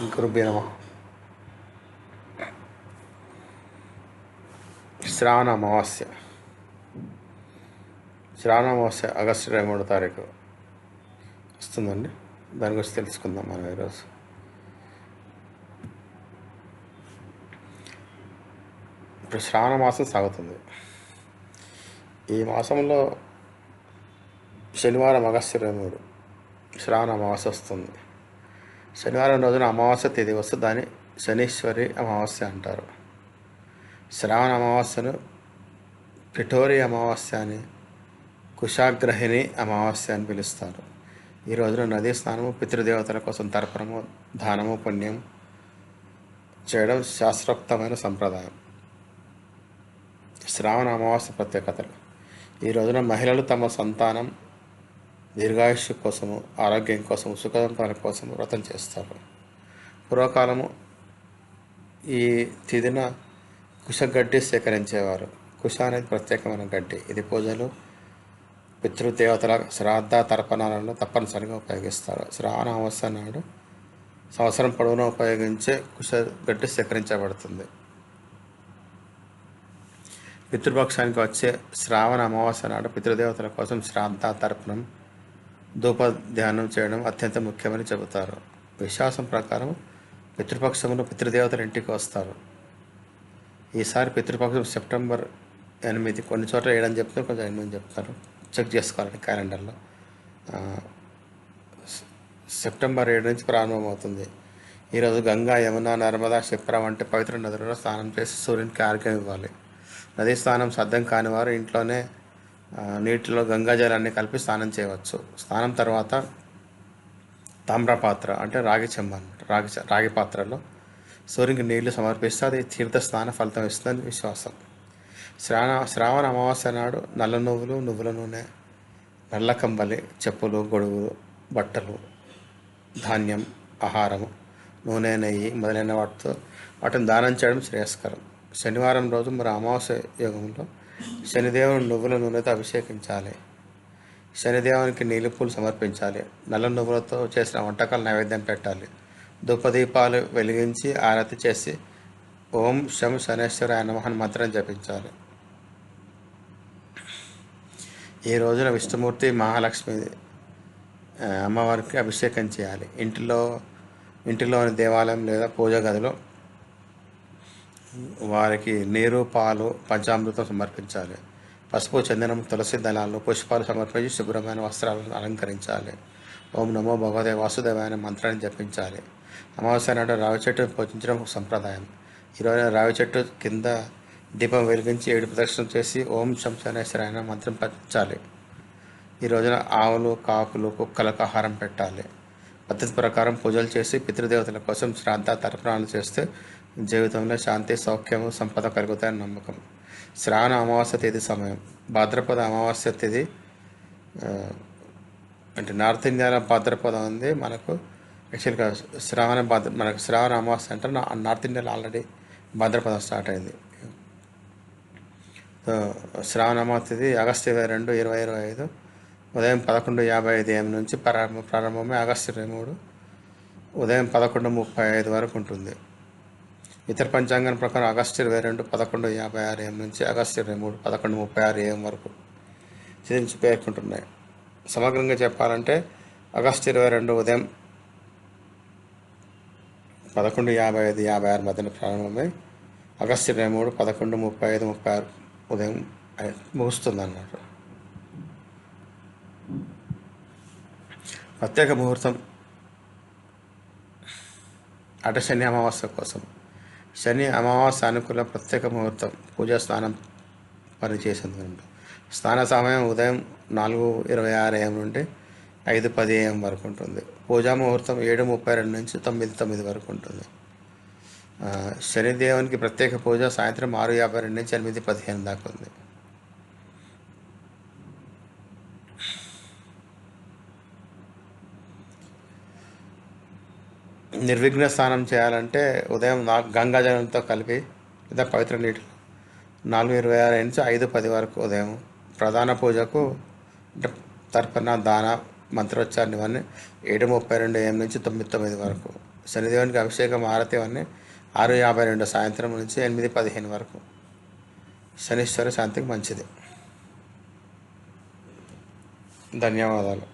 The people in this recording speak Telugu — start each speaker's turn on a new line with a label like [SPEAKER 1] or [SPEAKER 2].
[SPEAKER 1] గురుభ్యో నమః. శ్రావణ అమావాస్య. శ్రావణ అమావాస్య ఆగస్టు 23వ తారీఖు వస్తుందండి. దాని గురించి తెలుసుకుందాం మనం ఈరోజు. ఇప్పుడు శ్రావణ మాసం సాగుతుంది. ఈ మాసంలో శనివారం ఆగస్టు 23 శ్రావణ అమావాస్య వస్తుంది. శనివారం రోజున అమావాస్య తిథి వస్తే దాన్ని శనీశ్వరి అమావాస్య అంటారు. శ్రావణ అమావాస్యను పిఠోరి అమావాస్య అని, కుశాగ్రహిణి అమావాస్య అని పిలుస్తారు. ఈ రోజున నదీ స్నానము, పితృదేవతల కోసం తర్పణము, దానము, పుణ్యం చేయడం శాస్త్రోక్తమైన సంప్రదాయం. శ్రావణ అమావాస్య ప్రత్యేకతలు. ఈ రోజున మహిళలు తమ సంతానం దీర్ఘాయుష్యు కోసము, ఆరోగ్యం కోసము, సుఖసంతానం కోసం వ్రతం చేస్తారు. పూర్వకాలము ఈ తిథిన కుశగడ్డి సేకరించేవారు. కుశ అనేది ప్రత్యేకమైన గడ్డి. ఇది పూజలు, పితృదేవతల శ్రాద్ధ తర్పణాలలో తప్పనిసరిగా ఉపయోగిస్తారు. శ్రావణ అమావాస్య నాడు సంవత్సరం పొడవునా ఉపయోగించే కుశగడ్డి సేకరించబడుతుంది. పితృపక్షానికి వచ్చే శ్రావణ అమావాస్య నాడు పితృదేవతల కోసం శ్రాద్ధ తర్పణం, ధూపధ్యానం చేయడం అత్యంత ముఖ్యమని చెబుతారు. విశ్వాసం ప్రకారం పితృపక్షంలో పితృదేవతలు ఇంటికి వస్తారు. ఈసారి పితృపక్షం సెప్టెంబర్ 8, కొన్ని చోట్ల 7 అని చెప్తారు, కొంచెం 8 అని చెప్తారు. చెక్ చేసుకోవాలండి క్యాలెండర్లో. సెప్టెంబర్ 7 నుంచి ప్రారంభమవుతుంది. ఈరోజు గంగా, యమున, నర్మదా, క్షిప్ర వంటి పవిత్ర నదులలో స్నానం చేసి సూర్యునికి ఆర్ఘ్యం ఇవ్వాలి. నదీ స్నానం సాధ్యం కాని వారు ఇంట్లోనే నీటిలో గంగాజలాన్ని కలిపి స్నానం చేయవచ్చు. స్నానం తర్వాత తామ్రపాత్ర అంటే రాగి చెంబు అన్నమాట, రాగి పాత్రలో సూర్యునికి నీళ్లు సమర్పిస్తే అది తీర్థ స్నాన ఫలితం ఇస్తుందని విశ్వాసం. శ్రావణ అమావాస్య నాడు నల్ల నువ్వులు, నువ్వుల నూనె, నల్ల కంబలి, చెప్పులు, గొడుగులు, బట్టలు, ధాన్యం, ఆహారము, నూనె, నెయ్యి మొదలైన వాటిని దానం చేయడం శ్రేయస్కరం. శనివారం రోజు మరి అమావాస్య యోగంలో శనిదేవుని నువ్వుల నూనెతో అభిషేకించాలి. శనిదేవునికి నీలి పూలు సమర్పించాలి. నల్ల నువ్వులతో చేసిన వంటకాలు నైవేద్యం పెట్టాలి. ధూపదీపాలు వెలిగించి ఆరతి చేసి ఓం శం శనేశ్వరాయ నమః మంత్రం జపించాలి. ఈ రోజున విష్ణుమూర్తి, మహాలక్ష్మి అమ్మవారికి అభిషేకం చేయాలి. ఇంటిలోని దేవాలయం లేదా పూజ గదిలో వారికి నీరు, పాలు, పంచామృతం సమర్పించాలి. పసుపు, చందనం, తులసి దళాలు, పుష్పాలు సమర్పించి శుభ్రమైన వస్త్రాలను అలంకరించాలి. ఓం నమో భగవతే వాసుదేవాయ అనే మంత్రాన్ని జపించాలి. అమావాస్య నాడు రావి చెట్టును పూజించడం ఒక సంప్రదాయం. ఈరోజు రావి చెట్టు కింద దీపం వెలిగించి 7 ప్రదక్షిణలు చేసి ఓం శం శనేశ్వరాయ అనే మంత్రం పఠించాలి. ఈ రోజున ఆవులు, కాకులు, కుక్కలకు ఆహారం పెట్టాలి. పద్ధతి ప్రకారం పూజలు చేసి పితృదేవతల కోసం శ్రాద్ధ తర్పణాలు చేస్తే జీవితంలో శాంతి, సౌఖ్యము, సంపద కలుగుతాయని నమ్మకం. శ్రావణ అమావాస్య తేదీ సమయం. భాద్రపద అమావాస్య తేదీ అంటే నార్త్ ఇండియాలో భాద్రపద ఉంది. మనకు యాక్చువల్గా మనకు శ్రావణ అమావాస్య అంటే నార్త్ ఇండియాలో ఆల్రెడీ భాద్రపదం స్టార్ట్ అయింది. శ్రావణ అమావాస్య తేదీ ఆగస్టు 22, 2025 ఉదయం 11:55 AM నుంచి ప్రారంభమై ఆగస్టు 23 ఉదయం 11:35 వరకు ఉంటుంది. ఇతర పంచాంగం ప్రకారం ఆగస్టు 22 11:56 AM నుంచి ఆగస్టు 23 11:36 AM వరకు తిథి పేర్కొంటున్నాయి. సమగ్రంగా చెప్పాలంటే ఆగస్టు 22 ఉదయం 11:55-56 మధ్యన ప్రారంభమై ఆగస్టు 23 11:35-36 ఉదయం ముగుస్తుంది అన్నమాట. ప్రత్యేక ముహూర్తం అంటే శని అమావాస్య కోసం. శని అమావాస్య అనుకూల ప్రత్యేక ముహూర్తం పూజా స్నానం పనిచేసేందుకు. స్నాన సమయం ఉదయం 4:26 AM నుండి 5:10 AM వరకు ఉంటుంది. పూజా ముహూర్తం 7:32 నుంచి 9:09 వరకు ఉంటుంది. శనిదేవునికి ప్రత్యేక పూజ సాయంత్రం 6:52 నుంచి 8:15 దాకా ఉంది. నిర్విఘ్న స్నానం చేయాలంటే ఉదయం గంగాజలంతో కలిపి లేదా పవిత్ర నీటిలో 4:26 నుంచి 5:10 వరకు ఉదయం. ప్రధాన పూజకు అంటే తర్పణ, దాన, మంత్రోచ్చారణ ఇవన్నీ 7:32 AM నుంచి 9:09 వరకు. శనిదేవునికి అభిషేకం ఆరతి అన్నీ 6:52 సాయంత్రం నుంచి 8:15 వరకు. శనీశ్వర శాంతికి మంచిది. ధన్యవాదాలు.